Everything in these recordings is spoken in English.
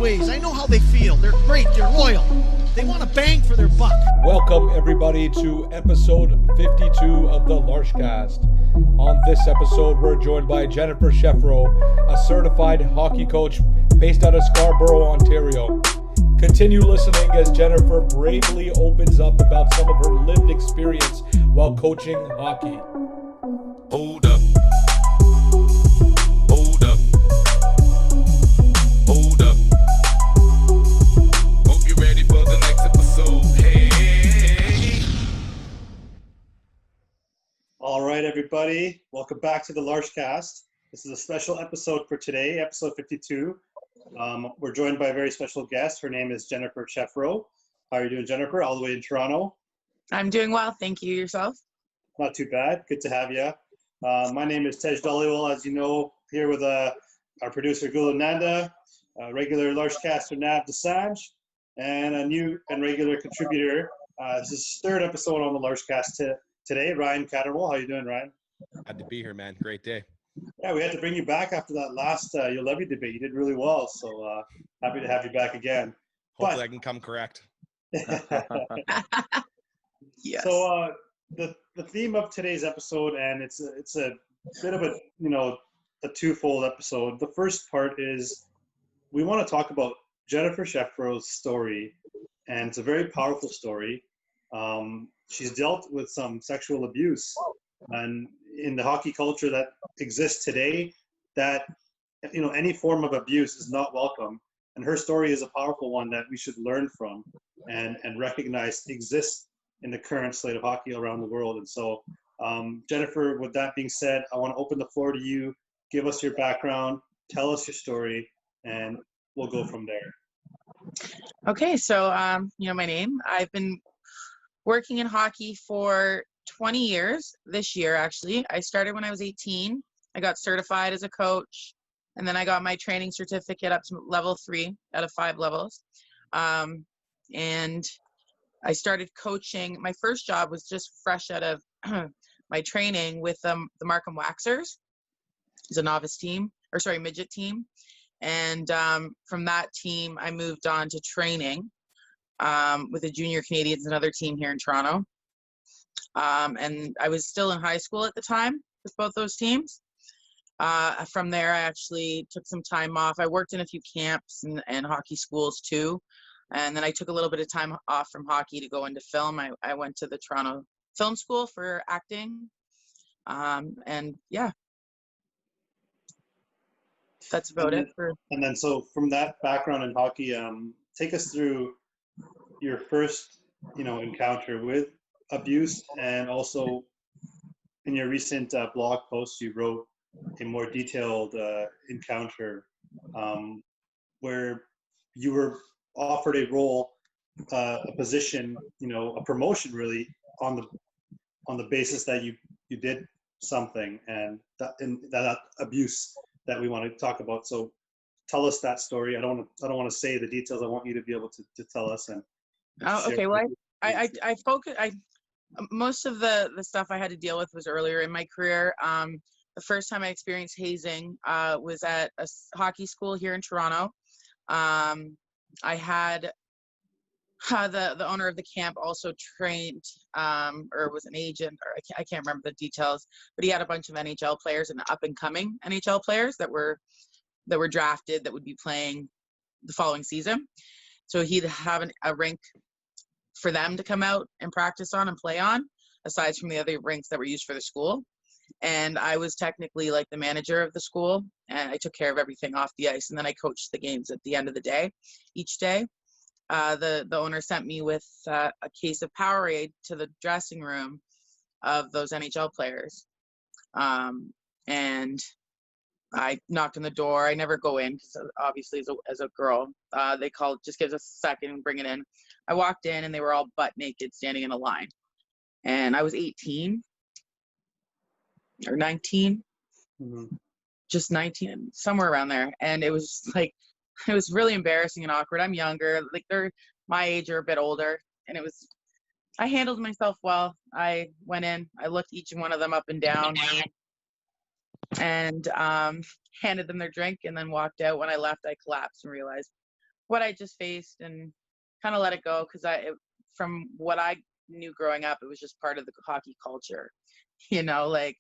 ways. I know how they feel. They're great. They're loyal. They want to bang for their buck. Welcome, everybody, to episode 52 of the LarschCast. On this episode, we're joined by Jennifer Chefero, a certified hockey coach based out of Scarborough, Ontario. Continue listening as Jennifer bravely opens up about some of her lived experience while coaching hockey. Hold up. Hold up. Hold up. Hope you're ready for the next episode. Hey. All right, everybody. Welcome back to the LarschCast. This is a special episode for today, episode 52. We're joined by a very special guest. Her name is Jennifer Chefero. How are you doing, Jennifer? All the way in Toronto. I'm doing well. Thank you. Yourself? Not too bad. Good to have you. My name is Tej Dhaliwal, as you know, here with our producer, Gulu Nanda, regular LarschCaster, Nav Desange, and a new and regular contributor. This is the third episode on the LarschCast today. Ryan Catterwell. How you doing, Ryan? Glad to be here, man. Great day. Yeah, we had to bring you back after that last Your Levy debate. You did really well, so happy to have you back again. Hopefully I can come correct. Yes. So the theme of today's episode, and it's a bit of a twofold episode. The first part is we want to talk about Jennifer Chefero's story, and it's a very powerful story. She's dealt with some sexual abuse, and in the hockey culture that exists today, that any form of abuse is not welcome. And her story is a powerful one that we should learn from and recognize exists in the current slate of hockey around the world. And so, Jennifer, with that being said, I want to open the floor to you. Give us your background, tell us your story, and we'll go from there. Okay. So, my name, I've been working in hockey for 20 years this year, actually. I started when I was 18. I got certified as a coach, and then I got my training certificate up to level 3 out of 5 levels. And I started coaching. My first job was just fresh out of my training with the Markham Waxers. It's a novice team, midget team. And from that team, I moved on to training with the Junior Canadians, another team here in Toronto. And I was still in high school at the time with both those teams. From there, I actually took some time off. I worked in a few camps and hockey schools too. And then I took a little bit of time off from hockey to go into film. I went to the Toronto Film School for acting. And yeah, that's about it. And then so from that background in hockey, take us through your first, encounter with abuse, and also in your recent blog post, you wrote a more detailed encounter where you were offered a role, a position, a promotion really on the basis that you did something, and that abuse that we want to talk about. So tell us that story. I don't want to say the details. I want you to be able to tell us. And okay. Well, I focus. Most of the stuff I had to deal with was earlier in my career. The first time I experienced hazing was at a hockey school here in Toronto. I had the owner of the camp also trained or was an agent, or I can't remember the details, but he had a bunch of NHL players and up and coming NHL players that were drafted that would be playing the following season. So he'd have a rink for them to come out and practice on and play on, aside from the other rinks that were used for the school. And I was technically like the manager of the school, and I took care of everything off the ice. And then I coached the games at the end of the day, each day. The owner sent me with a case of Powerade to the dressing room of those NHL players. And I knocked on the door. I never go in because obviously as a girl, they called, just give us a second and bring it in. I walked in and they were all butt naked standing in a line. And I was 18 or 19, just 19, somewhere around there. And it was like, it was really embarrassing and awkward. I'm younger, like they're my age or a bit older. And I handled myself well. I went in, I looked each one of them up and down and handed them their drink and then walked out. When I left, I collapsed and realized what I just faced and kind of let it go, because from what I knew growing up, it was just part of the hockey culture. You know, like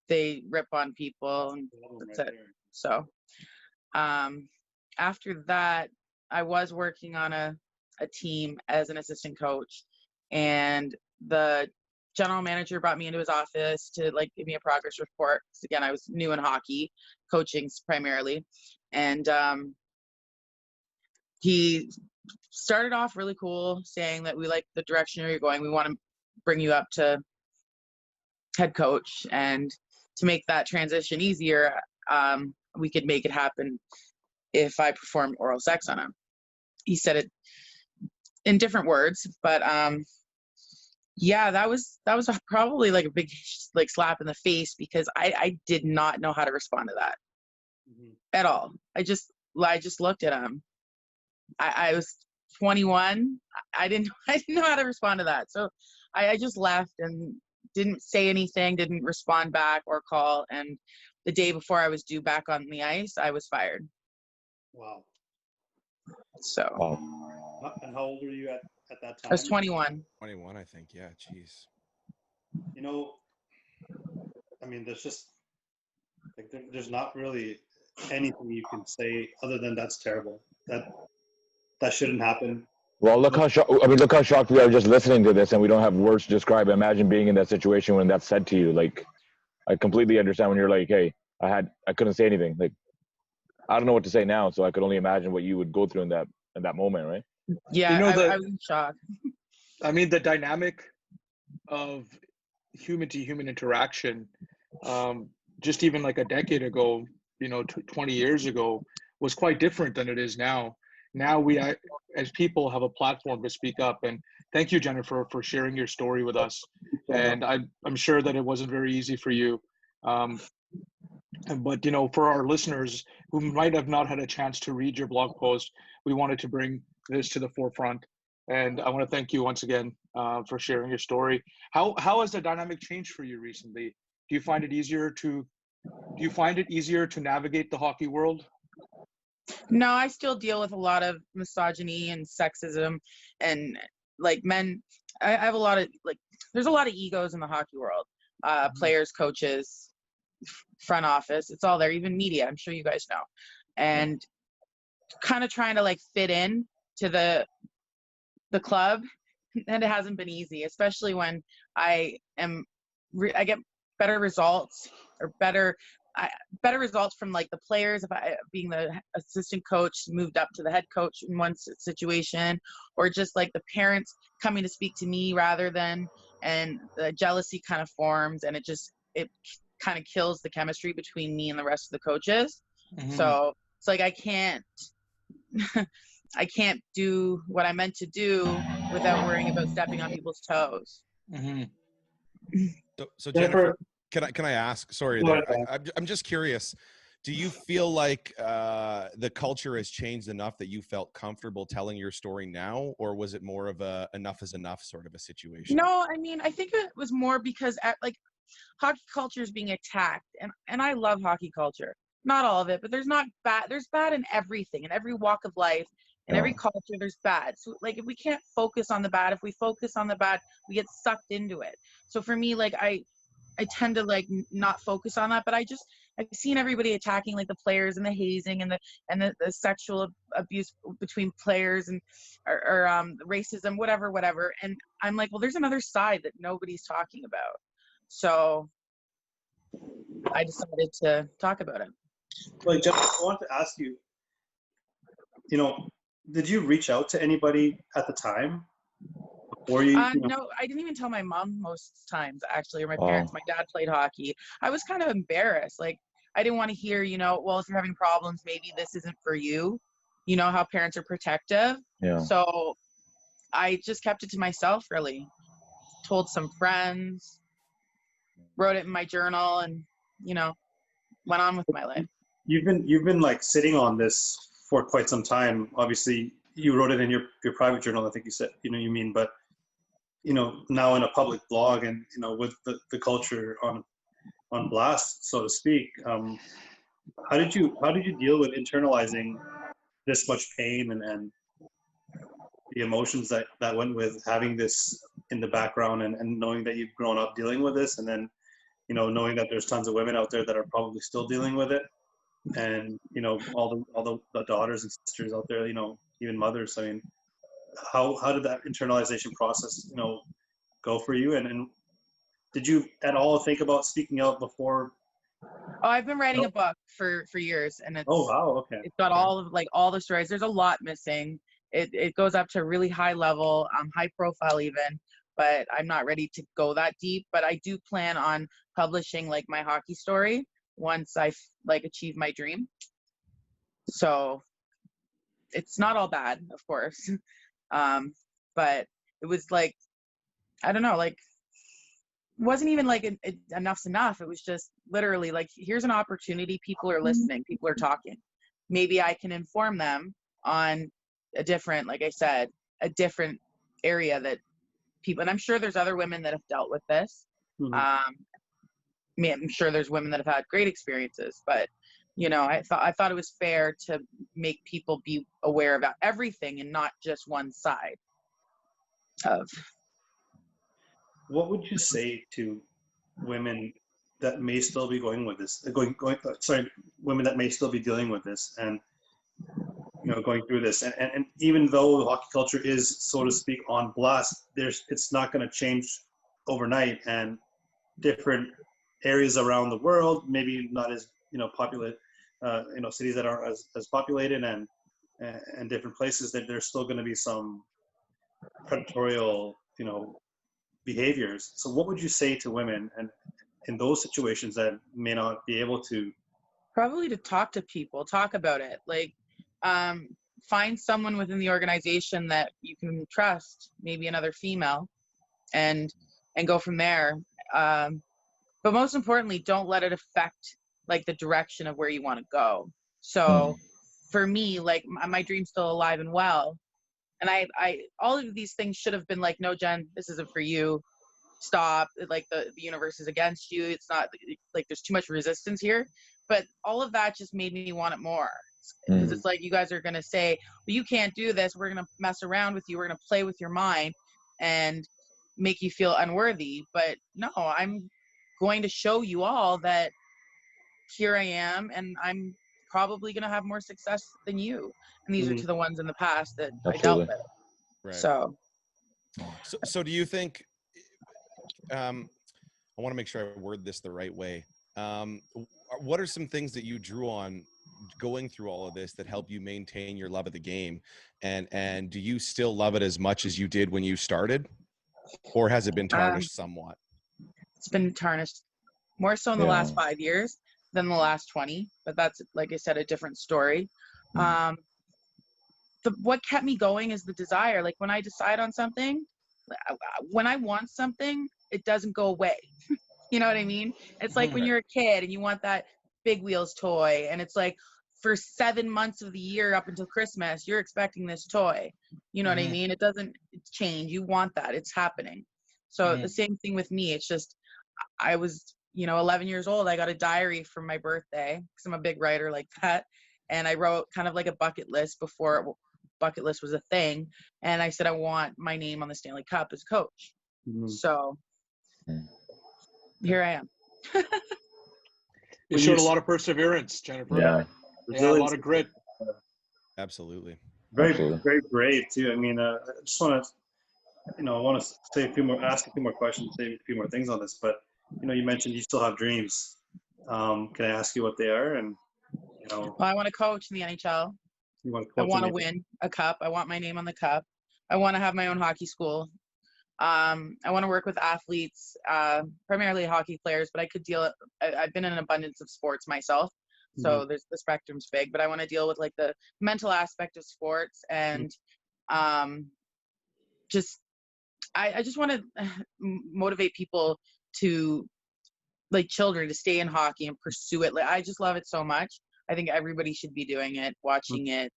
they rip on people and that's it. So after that, I was working on a team as an assistant coach, and the general manager brought me into his office to like give me a progress report. 'Cause again, I was new in hockey, coaching primarily, and he started off really cool, saying that we like the direction you're going. We want to bring you up to head coach, and to make that transition easier, we could make it happen if I performed oral sex on him. He said it in different words, but yeah, that was probably like a big like slap in the face, because I did not know how to respond to that at all. I just looked at him. I was 21. I didn't know how to respond to that, so I just left and didn't say anything, didn't respond back or call. And the day before I was due back on the ice, I was fired. Wow. So. And how old were you at that time? I was 21. 21, I think. Yeah, jeez. You know, I mean, there's just like there's not really anything you can say other than that's terrible. That shouldn't happen. Well, look how shocked we are just listening to this, and we don't have words to describe it. Imagine being in that situation when that's said to you. Like, I completely understand when you're like, "Hey, I couldn't say anything." Like, I don't know what to say now, so I could only imagine what you would go through in that moment, right? Yeah, You know, I was in shock. I mean, the dynamic of human-to-human interaction, just even like a decade ago, 20 years ago, was quite different than it is now. Now we, as people, have a platform to speak up. And thank you, Jennifer, for sharing your story with us. And I'm sure that it wasn't very easy for you. But, for our listeners who might have not had a chance to read your blog post, we wanted to bring this to the forefront. And I want to thank you once again for sharing your story. How has the dynamic changed for you recently? Do you find it easier to navigate the hockey world? No, I still deal with a lot of misogyny and sexism, and like men. I have a lot of there's a lot of egos in the hockey world. Players, coaches, front office, it's all there. Even media, I'm sure you guys know. And kind of trying to fit in to the club, and it hasn't been easy, especially when I get better results or better results from the players if I, being the assistant coach, moved up to the head coach in one situation, or just the parents coming to speak to me rather than, and the jealousy kind of forms, and it kind of kills the chemistry between me and the rest of the coaches. Mm-hmm. So it's I can't do what I meant to do without worrying about stepping on people's toes. Mm-hmm. So Jennifer, can I ask? Sorry, I'm just curious. Do you feel like the culture has changed enough that you felt comfortable telling your story now, or was it more of a enough is enough sort of a situation? No, I mean, I think it was more because hockey culture is being attacked, and I love hockey culture. Not all of it, but there's bad in everything, in every walk of life, in every culture. There's bad. So if we can't focus on the bad, if we focus on the bad, we get sucked into it. So for me, I tend to not focus on that, but I've seen everybody attacking the players and the hazing and the sexual abuse between players and or racism, whatever. And I'm well, there's another side that nobody's talking about. So I decided to talk about it. Well, Jeff, I want to ask you, did you reach out to anybody at the time? Or no, I didn't even tell my mom most times, actually, or my parents. My dad played hockey. I was kind of embarrassed. I didn't want to hear, well, if you're having problems, maybe this isn't for you. You know how parents are protective. Yeah. So I just kept it to myself, really. Told some friends, wrote it in my journal, and, went on with my life. You've been sitting on this for quite some time. Obviously, you wrote it in your private journal, I think you said, but now in a public blog and, with the culture on blast, so to speak, how did you deal with internalizing this much pain and the emotions that went with having this in the background and knowing that you've grown up dealing with this, and then, you know, knowing that there's tons of women out there that are probably still dealing with it, and, you know, all the daughters and sisters out there, you know, even mothers. I mean, how did that internalization process, you know, go for you? And did you at all think about speaking out before? Oh, I've been writing a book for years, and Oh, wow. Okay. it's got all the stories. There's a lot missing. It goes up to a really high level, high profile even, but I'm not ready to go that deep. But I do plan on publishing like my hockey story once I like achieve my dream. So it's not all bad, of course. But it was like, I don't know, like, wasn't even like enough's enough. It was just literally like, here's an opportunity. People are listening. People are talking. Maybe I can inform them on a different, like I said, a different area that people, and I'm sure there's other women that have dealt with this. Mm-hmm. I'm sure there's women that have had great experiences, but you know, I thought it was fair to make people be aware about everything and not just one side of. What would you say to women that may still be going with this, women that may still be dealing with this and, you know, going through this, and even though the hockey culture is, so to speak, on blast, it's not going to change overnight, and different areas around the world, maybe not as, you know, populated, you know, cities that aren't as populated, and different places, that there's still going to be some predatorial, you know, behaviors. So what would you say to women and in those situations that may not be able to? Probably to talk to people, talk about it. Like, find someone within the organization that you can trust, maybe another female, and go from there. But most importantly, don't let it affect like the direction of where you want to go. So for me, like my dream's still alive and well. And I all of these things should have been like, no, Jen, this isn't for you. Stop. Like the universe is against you. It's not like there's too much resistance here. But all of that just made me want it more. Because it's like, you guys are going to say, well, you can't do this. We're going to mess around with you. We're going to play with your mind and make you feel unworthy. But no, I'm going to show you all that here I am, and I'm probably going to have more success than you. And these are to the ones in the past that I dealt with. Right. So do you think, I want to make sure I word this the right way. What are some things that you drew on going through all of this that help you maintain your love of the game? And do you still love it as much as you did when you started, or has it been tarnished somewhat? It's been tarnished more so in the last 5 years than the last 20, but that's, like I said, a different story. What kept me going is the desire. Like when I decide on something, when I want something, it doesn't go away. You know what I mean? It's like when you're a kid and you want that Big Wheels toy, and it's like for 7 months of the year up until Christmas, you're expecting this toy. You know what I mean? It doesn't change. You want that. It's happening. So the same thing with me. It's just, I was, 11 years old. I got a diary for my birthday because I'm a big writer like that. And I wrote kind of like a bucket list before bucket list was a thing. And I said, I want my name on the Stanley Cup as coach. So here I am. You showed a lot of perseverance, Jennifer. Yeah. A lot of grit. Absolutely. Very, very brave too. I mean, I just want to, I want to say ask a few more questions, say a few more things on this. But you mentioned you still have dreams. Can I ask you what they are? And well, I want to coach in the NHL. You want to I coach? want to win a cup. I want my name on the cup. I want to have my own hockey school. I want to work with athletes, primarily hockey players, but I could I've been in an abundance of sports myself. So the spectrum's big, but I want to deal with like the mental aspect of sports and I just want to motivate people to, like children, to stay in hockey and pursue it. Like, I just love it so much. I think everybody should be doing it, watching it.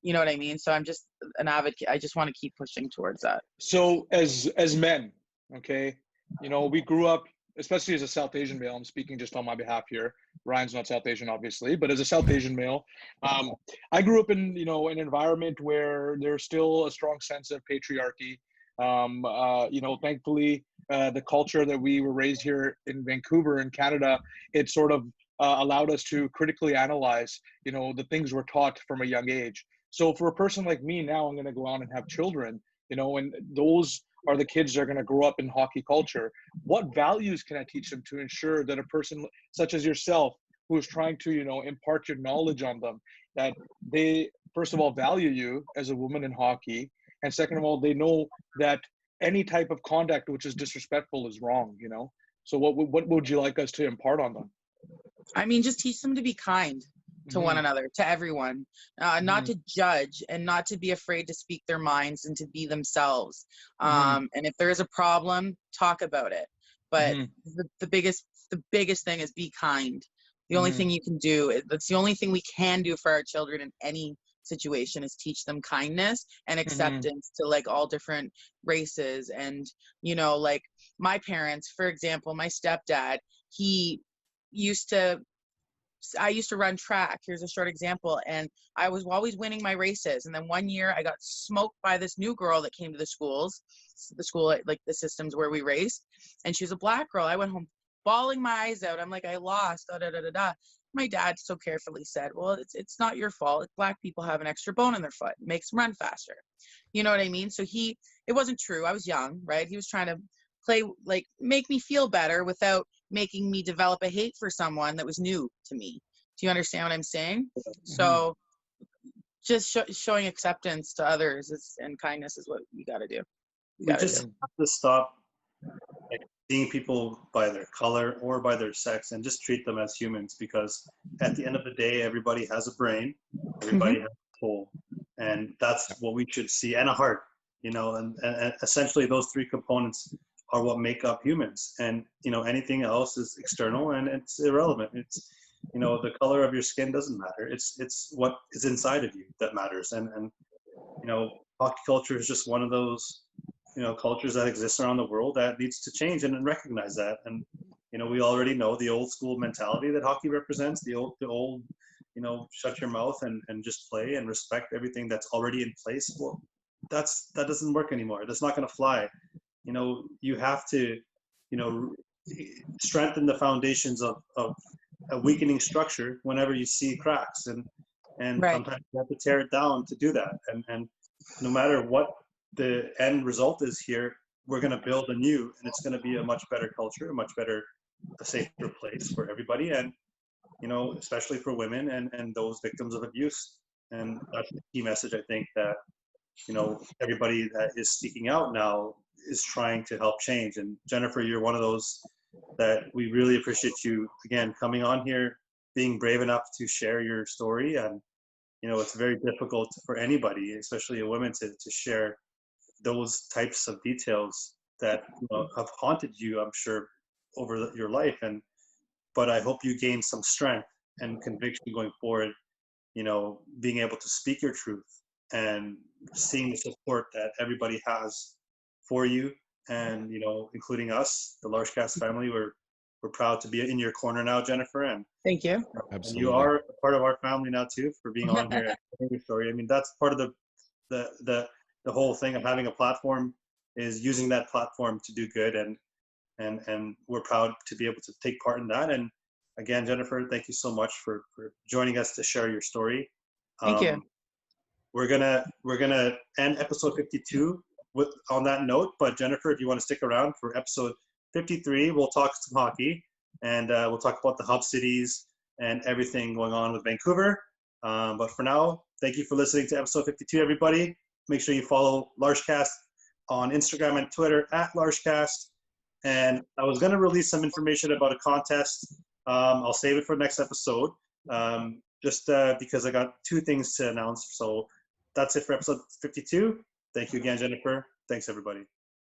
You know what I mean? So I'm just an advocate. I just want to keep pushing towards that. So as men, okay, we grew up especially as a South Asian male, I'm speaking just on my behalf here. Ryan's not South Asian, obviously, but as a South Asian male, I grew up in, an environment where there's still a strong sense of patriarchy. Thankfully, the culture that we were raised here in Vancouver in Canada, it sort of allowed us to critically analyze, the things we're taught from a young age. So for a person like me now, I'm going to go on and have children, and those are the kids that are going to grow up in hockey culture. What values can I teach them to ensure that a person such as yourself, who is trying to, impart your knowledge on them, that they, first of all, value you as a woman in hockey, and second of all, they know that any type of conduct which is disrespectful is wrong, So what would you like us to impart on them? I mean, just teach them to be kind to one another, to everyone, not to judge, and not to be afraid to speak their minds and to be themselves. And if there is a problem, talk about it. But the biggest thing is be kind. The only thing you can do, that's the only thing we can do for our children in any situation, is teach them kindness and acceptance to like all different races. And, like my parents, for example, my stepdad, I used to run track. Here's a short example. And I was always winning my races. And then one year I got smoked by this new girl that came to the school, like the systems where we raced. And she was a black girl. I went home bawling my eyes out. I'm like, I lost, da, da, da, da, da. My dad so carefully said, well, it's not your fault. Black people have an extra bone in their foot. It makes them run faster. You know what I mean? So it wasn't true. I was young, right? He was trying to make me feel better without making me develop a hate for someone that was new to me. Do you understand what I'm saying? So just showing acceptance to others and kindness is what you got to do. We just have to stop seeing people by their color or by their sex and just treat them as humans, because at the end of the day, everybody has a brain, everybody has a soul, and that's what we should see, and a heart, and essentially those three components are what make up humans. And anything else is external and it's irrelevant. It's the color of your skin doesn't matter. It's what is inside of you that matters. And hockey culture is just one of those cultures that exists around the world that needs to change and recognize that. And we already know the old school mentality that hockey represents, the old shut your mouth and just play and respect everything that's already in place. Well, that doesn't work anymore. That's not going to fly. You have to, strengthen the foundations of a weakening structure whenever you see cracks, and Right. sometimes you have to tear it down to do that. And no matter what the end result is here, we're going to build anew, and it's going to be a much better culture, a safer place for everybody, and especially for women and those victims of abuse. And that's the key message, I think, that everybody that is speaking out now is trying to help change. And Jennifer, you're one of those that we really appreciate you, again, coming on here, being brave enough to share your story. And it's very difficult for anybody, especially a woman, to share those types of details that have haunted you, I'm sure, over your life. But I hope you gain some strength and conviction going forward, being able to speak your truth and seeing the support that everybody has for you, and including us, the LarschCast family. We're proud to be in your corner now, Jennifer, and Thank you. Absolutely. you are a part of our family now too, for being on here and sharing your story. I mean, that's part of the whole thing of having a platform, is using that platform to do good, and we're proud to be able to take part in that. And again, Jennifer, thank you so much for joining us to share your story. Thank you. We're gonna end episode 52 on that note. But Jennifer, if you want to stick around for episode 53, we'll talk some hockey, and we'll talk about the hub cities and everything going on with Vancouver. But for now, thank you for listening to episode 52, everybody. Make sure you follow LarschCast on Instagram and Twitter @LarschCast. And I was going to release some information about a contest. I'll save it for next episode, just because I got two things to announce. So that's it for episode 52. Thank you again, Jennifer. Thanks, everybody.